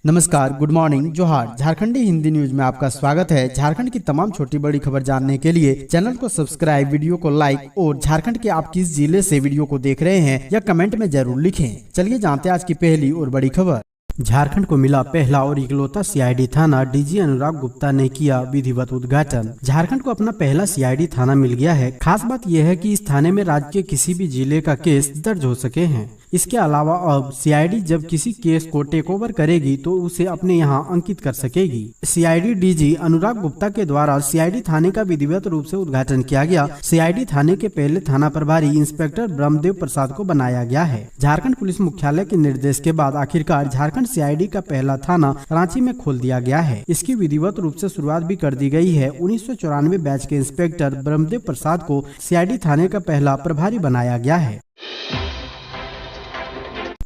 नमस्कार, good morning, जोहार। झारखंडी Hindi news में आपका स्वागत है। झारखंड की तमाम छोटी बड़ी खबर जानने के लिए चैनल को सब्सक्राइब, वीडियो को लाइक और झारखंड के आप किस जिले से वीडियो को देख रहे हैं या कमेंट में जरूर लिखें। चलिए जानते हैं आज की पहली और बड़ी खबर। झारखंड को मिला पहला और इकलौता सीआईडी थाना, डीजी अनुराग गुप्ता ने किया विधिवत उद्घाटन। झारखंड को अपना पहला सीआईडी थाना मिल गया है। खास बात यह है कि इस थाने में राज्य के किसी भी जिले का केस दर्ज हो सके हैं। इसके अलावा अब सीआईडी जब किसी केस को टेक ओवर करेगी तो उसे अपने यहाँ अंकित कर सकेगी। सीआईडी डीजी अनुराग गुप्ता के द्वारा सीआईडी थाने का विधिवत रूप से उद्घाटन किया गया। सीआईडी थाने के पहले थाना प्रभारी इंस्पेक्टर ब्रह्मदेव प्रसाद को बनाया गया है। झारखंड पुलिस मुख्यालय के निर्देश के बाद आखिरकार झारखंड सीआईडी का पहला थाना रांची में खोल दिया गया है। इसकी विधिवत रूप से शुरुआत भी कर दी गई है। 1994 बैच के इंस्पेक्टर ब्रह्मदेव प्रसाद को सीआईडी थाने का पहला प्रभारी बनाया गया है।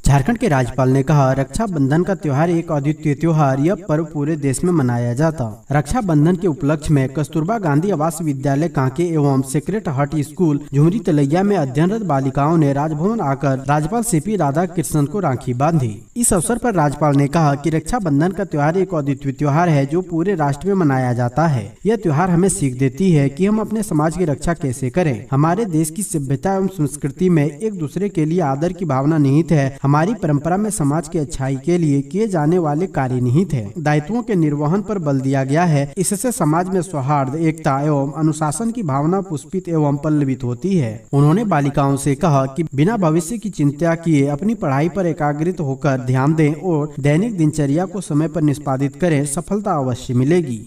झारखंड के राज्यपाल ने कहा, रक्षाबंधन का त्योहार एक अद्वितीय त्योहार, यह पर्व पूरे देश में मनाया जाता। रक्षाबंधन के उपलक्ष्य में कस्तूरबा गांधी आवास विद्यालय कांके एवं सेक्रेट हार्ट स्कूल झुमरी तलैया में अध्ययनरत बालिकाओं ने राजभवन आकर राज्यपाल सीपी राधाकृष्णन को राखी बांधी। इस अवसर पर राज्यपाल ने कहा कि रक्षाबंधन का त्योहार एक अद्वितीय त्योहार है जो पूरे राष्ट्र में मनाया जाता है। यह त्योहार हमें सीख देती है कि हम अपने समाज की रक्षा कैसे करें। हमारे देश की सभ्यता एवं संस्कृति में एक दूसरे के लिए आदर की भावना निहित है। हमारी परंपरा में समाज की अच्छाई के लिए किए जाने वाले कार्य निहित है। दायित्वों के निर्वहन पर बल दिया गया है। इससे समाज में सौहार्द, एकता एवं अनुशासन की भावना पुष्पित एवं पल्लवित होती है। उन्होंने बालिकाओं से कहा कि बिना भविष्य की चिंता किए अपनी पढ़ाई पर एकाग्रित होकर ध्यान दें और दैनिक दिनचर्या को समय पर निष्पादित करें, सफलता अवश्य मिलेगी।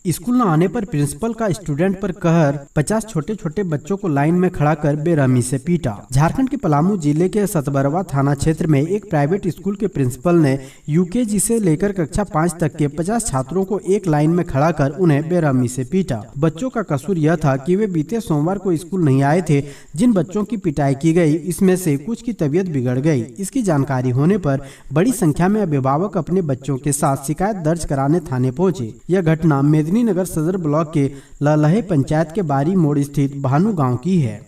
स्कूल न आने पर प्रिंसिपल का स्टूडेंट पर कहर, 50 छोटे छोटे बच्चों को लाइन में खड़ा कर बेरहमी से पीटा। झारखंड के पलामू जिले के सतबरवा थाना क्षेत्र में एक प्राइवेट स्कूल के प्रिंसिपल ने यूकेजी से लेकर कक्षा 5 तक के 50 छात्रों को एक लाइन में खड़ा कर उन्हें बेरहमी से पीटा। बच्चों का कसूर यह था कि वे बीते सोमवार को स्कूल नहीं आए थे। जिन बच्चों की पिटाई की गई, इसमें से कुछ की तबीयत बिगड़ गई। इसकी जानकारी होने पर बड़ी संख्या में अभिभावक अपने बच्चों के साथ शिकायत दर्ज कराने थाने पहुंचे। यह घटना नगर सदर ब्लॉक के ललहे पंचायत के बारी मोड़ स्थित भानु गांव की है।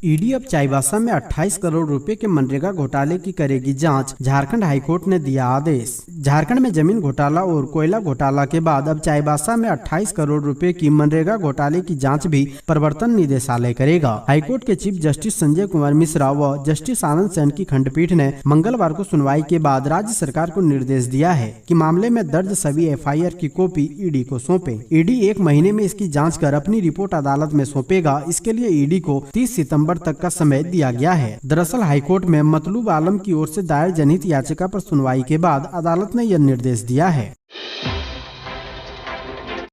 ईडी अब चाईबासा में 28 करोड़ रुपए के मनरेगा घोटाले की करेगी जांच, झारखंड हाईकोर्ट ने दिया आदेश। झारखंड में जमीन घोटाला और कोयला घोटाला के बाद अब चाईबासा में 28 करोड़ रुपए की मनरेगा घोटाले की जांच भी प्रवर्तन निदेशालय करेगा। हाईकोर्ट के चीफ जस्टिस संजय कुमार मिश्रा व जस्टिस आनंद सेन की खंडपीठ ने मंगलवार को सुनवाई के बाद राज्य सरकार को निर्देश दिया है कि मामले में दर्ज सभी एफआईआर की कॉपी ईडी को सौंपे। ईडी 1 महीने में इसकी जाँच कर अपनी रिपोर्ट अदालत में सौंपेगा। इसके लिए ईडी को 30 सितम्बर तक का समय दिया गया है। दरअसल हाईकोर्ट में मतलूब आलम की ओर से दायर जनहित याचिका पर सुनवाई के बाद अदालत ने यह निर्देश दिया है।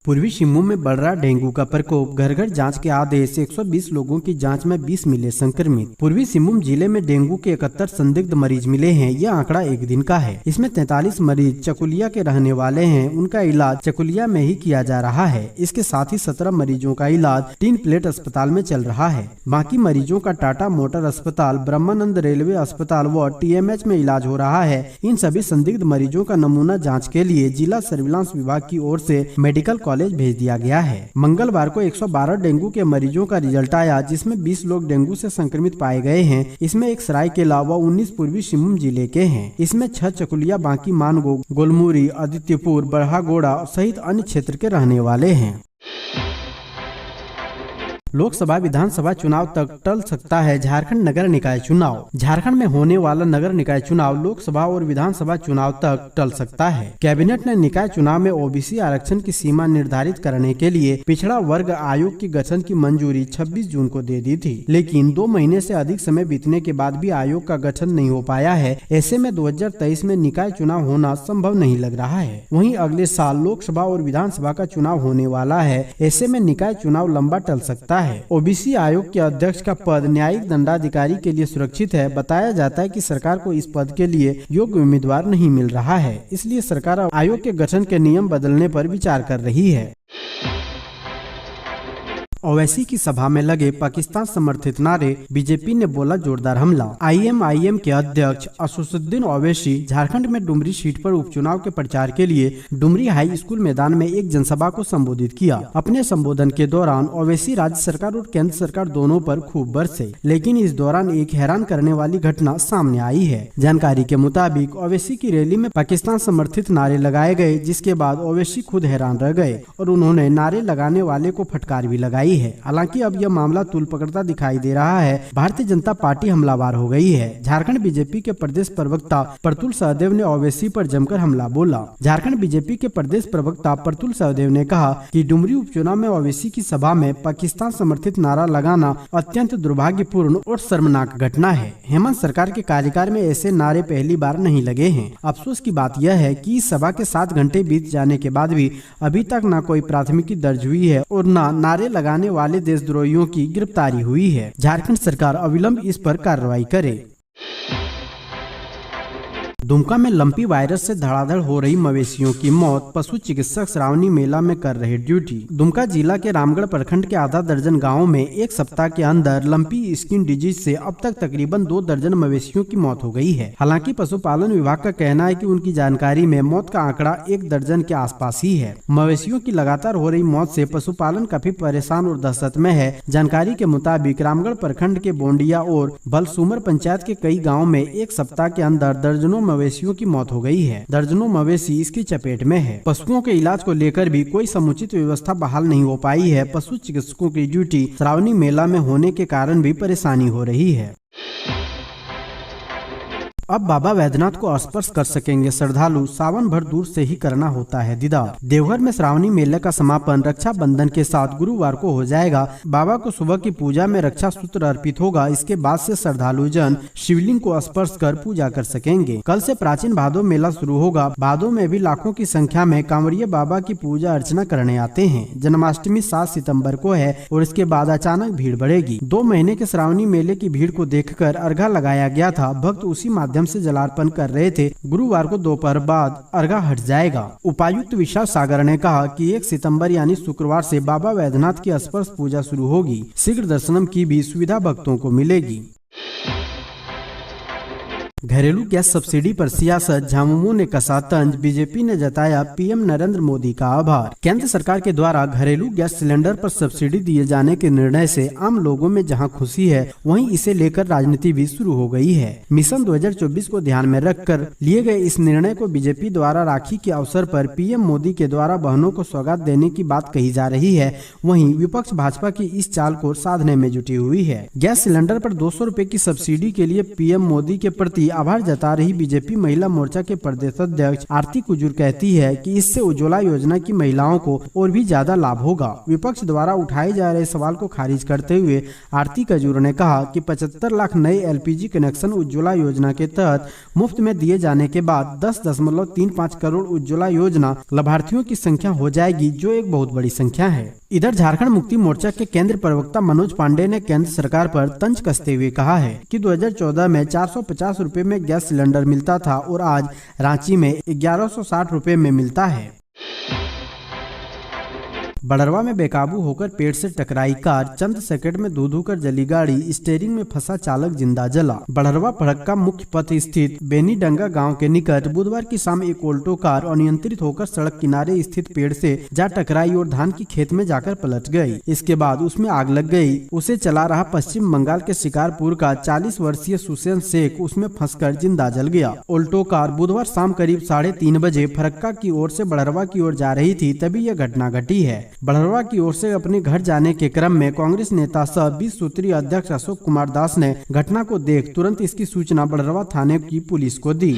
पूर्वी सिंहभूम में बढ़ रहा डेंगू का प्रकोप, घर घर जांच के आदेश। 120 लोगों की जांच में 20 मिले संक्रमित। पूर्वी सिंहभूम जिले में डेंगू के 71 संदिग्ध मरीज मिले हैं। यह आंकड़ा एक दिन का है। इसमें 43 मरीज चकुलिया के रहने वाले हैं। उनका इलाज चकुलिया में ही किया जा रहा है। इसके साथ ही 17 मरीजों का इलाज 3 प्लेट अस्पताल में चल रहा है। बाकी मरीजों का टाटा मोटर अस्पताल, ब्रह्मानंद रेलवे अस्पताल व TMH में इलाज हो रहा है। इन सभी संदिग्ध मरीजों का नमूना जाँच के लिए जिला सर्विलांस विभाग की ओर से मेडिकल कॉलेज भेज दिया गया है। मंगलवार को 112 डेंगू के मरीजों का रिजल्ट आया, जिसमें 20 लोग डेंगू से संक्रमित पाए गए हैं। इसमें एक सरायकेला व 19 पूर्वी सिंहभूम जिले के हैं। इसमें 6 चकुलिया, बांकी मानगो, गोलमुरी, आदित्यपुर, बड़हागोड़ा सहित अन्य क्षेत्र के रहने वाले हैं। लोकसभा विधानसभा चुनाव तक टल सकता है झारखंड नगर निकाय चुनाव। झारखंड में होने वाला नगर निकाय चुनाव लोकसभा और विधानसभा चुनाव तक टल सकता है। कैबिनेट ने निकाय चुनाव में ओबीसी आरक्षण की सीमा निर्धारित करने के लिए पिछड़ा वर्ग आयोग की गठन की मंजूरी 26 जून को दे दी थी, लेकिन 2 महीने से अधिक समय बीतने के बाद भी आयोग का गठन नहीं हो पाया है। ऐसे में 2023 में निकाय चुनाव होना संभव नहीं लग रहा है। वहीं अगले साल लोकसभा और विधानसभा का चुनाव होने वाला है। ऐसे में निकाय चुनाव लंबा टल सकता है। ओबीसी आयोग के अध्यक्ष का पद न्यायिक दंडाधिकारी के लिए सुरक्षित है। बताया जाता है कि सरकार को इस पद के लिए योग्य उम्मीदवार नहीं मिल रहा है, इसलिए सरकार आयोग के गठन के नियम बदलने पर विचार कर रही है। ओवैसी की सभा में लगे पाकिस्तान समर्थित नारे, बीजेपी ने बोला जोरदार हमला। IMIM के अध्यक्ष असदुद्दीन ओवैसी झारखंड में डुमरी सीट पर उपचुनाव के प्रचार के लिए डुमरी हाई स्कूल मैदान में एक जनसभा को संबोधित किया। अपने संबोधन के दौरान ओवैसी राज्य सरकार और केंद्र सरकार दोनों पर खूब बरसे, लेकिन इस दौरान एक हैरान करने वाली घटना सामने आई है। जानकारी के मुताबिक ओवैसी की रैली में पाकिस्तान समर्थित नारे लगाए गए, जिसके बाद ओवैसी खुद हैरान रह गए और उन्होंने नारे लगाने वाले को फटकार भी लगाई है। हालांकि अब यह मामला तूल पकड़ता दिखाई दे रहा है। भारतीय जनता पार्टी हमलावर हो गई है। झारखंड बीजेपी के प्रदेश प्रवक्ता प्रतुल सहदेव ने ओवैसी पर जमकर हमला बोला। झारखंड बीजेपी के प्रदेश प्रवक्ता प्रतुल सहदेव ने कहा कि डुमरी उपचुनाव में ओवैसी की सभा में पाकिस्तान समर्थित नारा लगाना अत्यंत दुर्भाग्यपूर्ण और शर्मनाक घटना है। हेमंत सरकार के कार्यकाल में ऐसे नारे पहली बार नहीं लगे हैं। अफसोस की बात यह है कि इस सभा के 7 घंटे बीत जाने के बाद भी अभी तक न कोई प्राथमिकी दर्ज हुई है और न नारे लगाने वाले देशद्रोहियों की गिरफ्तारी हुई है। झारखंड सरकार अविलंब इस पर कार्रवाई करे। दुमका में लंपी वायरस से धड़ाधड़ हो रही मवेशियों की मौत, पशु चिकित्सक श्रावणी मेला में कर रहे ड्यूटी। दुमका जिला के रामगढ़ प्रखंड के आधा दर्जन गांवों में एक सप्ताह के अंदर लंपी स्किन डिजीज से अब तक तकरीबन 2 दर्जन मवेशियों की मौत हो गई है। हालांकि पशुपालन विभाग का कहना है कि उनकी जानकारी में मौत का आंकड़ा 1 दर्जन के आसपास ही है। मवेशियों की लगातार हो रही मौत से पशुपालन काफी परेशान और दहशत में है। जानकारी के मुताबिक रामगढ़ प्रखंड के बोंडिया और बलसूमर पंचायत के कई गाँव में एक सप्ताह के अंदर दर्जनों मवेशियों की मौत हो गई है। दर्जनों मवेशी इसकी चपेट में है। पशुओं के इलाज को लेकर भी कोई समुचित व्यवस्था बहाल नहीं हो पाई है। पशु चिकित्सकों की ड्यूटी श्रावणी मेला में होने के कारण भी परेशानी हो रही है। अब बाबा वैद्यनाथ को स्पर्श कर सकेंगे श्रद्धालु, सावन भर दूर से ही करना होता है दीदार। देवघर में श्रावणी मेले का समापन रक्षाबंधन के साथ गुरुवार को हो जाएगा। बाबा को सुबह की पूजा में रक्षा सूत्र अर्पित होगा। इसके बाद से श्रद्धालु जन शिवलिंग को स्पर्श कर पूजा कर सकेंगे। कल से प्राचीन भादो मेला शुरू होगा। भादो में भी लाखों की संख्या में कांवड़िए बाबा की पूजा अर्चना करने आते हैं। जन्माष्टमी 7 सितम्बर को है और इसके बाद अचानक भीड़ बढ़ेगी। 2 महीने के श्रावणी मेले की भीड़ को देखकर अर्घा लगाया गया था। भक्त उसी माध्यम से जलार्पण कर रहे थे। गुरुवार को दोपहर बाद अर्घा हट जाएगा। उपायुक्त विशाल सागर ने कहा कि 1 सितंबर यानी शुक्रवार से बाबा वैद्यनाथ की स्पर्श पूजा शुरू होगी। शीघ्र दर्शनम की भी सुविधा भक्तों को मिलेगी। घरेलू गैस सब्सिडी पर सियासत, झामुमो ने कसा तंज, बीजेपी ने जताया पीएम नरेंद्र मोदी का आभार। केंद्र सरकार के द्वारा घरेलू गैस सिलेंडर पर सब्सिडी दिए जाने के निर्णय से आम लोगों में जहां खुशी है, वहीं इसे लेकर राजनीति भी शुरू हो गई है। मिशन 2024 को ध्यान में रखकर लिए गए इस निर्णय को बीजेपी द्वारा राखी के अवसर पर पीएम मोदी के द्वारा बहनों को सौगात देने की बात कही जा रही है। वहीं विपक्ष भाजपा की इस चाल को साधने में जुटी हुई है। गैस सिलेंडर पर 200 रुपए की सब्सिडी के लिए पीएम मोदी के प्रति आभार जता रही बीजेपी महिला मोर्चा के प्रदेश अध्यक्ष आरती कुजूर कहती है कि इससे उज्ज्वला योजना की महिलाओं को और भी ज्यादा लाभ होगा। विपक्ष द्वारा उठाए जा रहे सवाल को खारिज करते हुए आरती कुजूर ने कहा कि 75 लाख नए LPG कनेक्शन उज्ज्वला योजना के तहत मुफ्त में दिए जाने के बाद 10.35 करोड़ उज्ज्वला योजना लाभार्थियों की संख्या हो जाएगी, जो एक बहुत बड़ी संख्या है। इधर झारखंड मुक्ति मोर्चा के केंद्र प्रवक्ता मनोज पांडे ने केंद्र सरकार पर तंज कसते हुए कहा है कि 2014 में 450 रुपए में गैस सिलेंडर मिलता था और आज रांची में 1160 रुपए में मिलता है। बड़रवा में बेकाबू होकर पेड़ से टकराई कार, चंद सेकंड में धू कर जली गाड़ी, स्टीयरिंग में फंसा चालक जिंदा जला। बड़रवा फड़क्का मुख्य पथ स्थित बेनीडंगा गांव के निकट बुधवार की शाम एक ऑल्टो कार अनियंत्रित होकर सड़क किनारे स्थित पेड़ से जा टकराई और धान की खेत में जाकर पलट गई। इसके बाद उसमें आग लग गई। उसे चला रहा पश्चिम बंगाल के शिकारपुर का 40 वर्षीय सुसेन शेख उसमें फंसकर जिंदा जल गया। ऑल्टो कार बुधवार शाम करीब 3:30 बजे फरक्का की ओर से बड़रवा की ओर जा रही थी, तभी यह घटना घटी है। बड़रवा की ओर से अपने घर जाने के क्रम में कांग्रेस नेता सह 20 सूत्रीय अध्यक्ष अशोक कुमार दास ने घटना को देख तुरंत इसकी सूचना बड़रवा थाने की पुलिस को दी।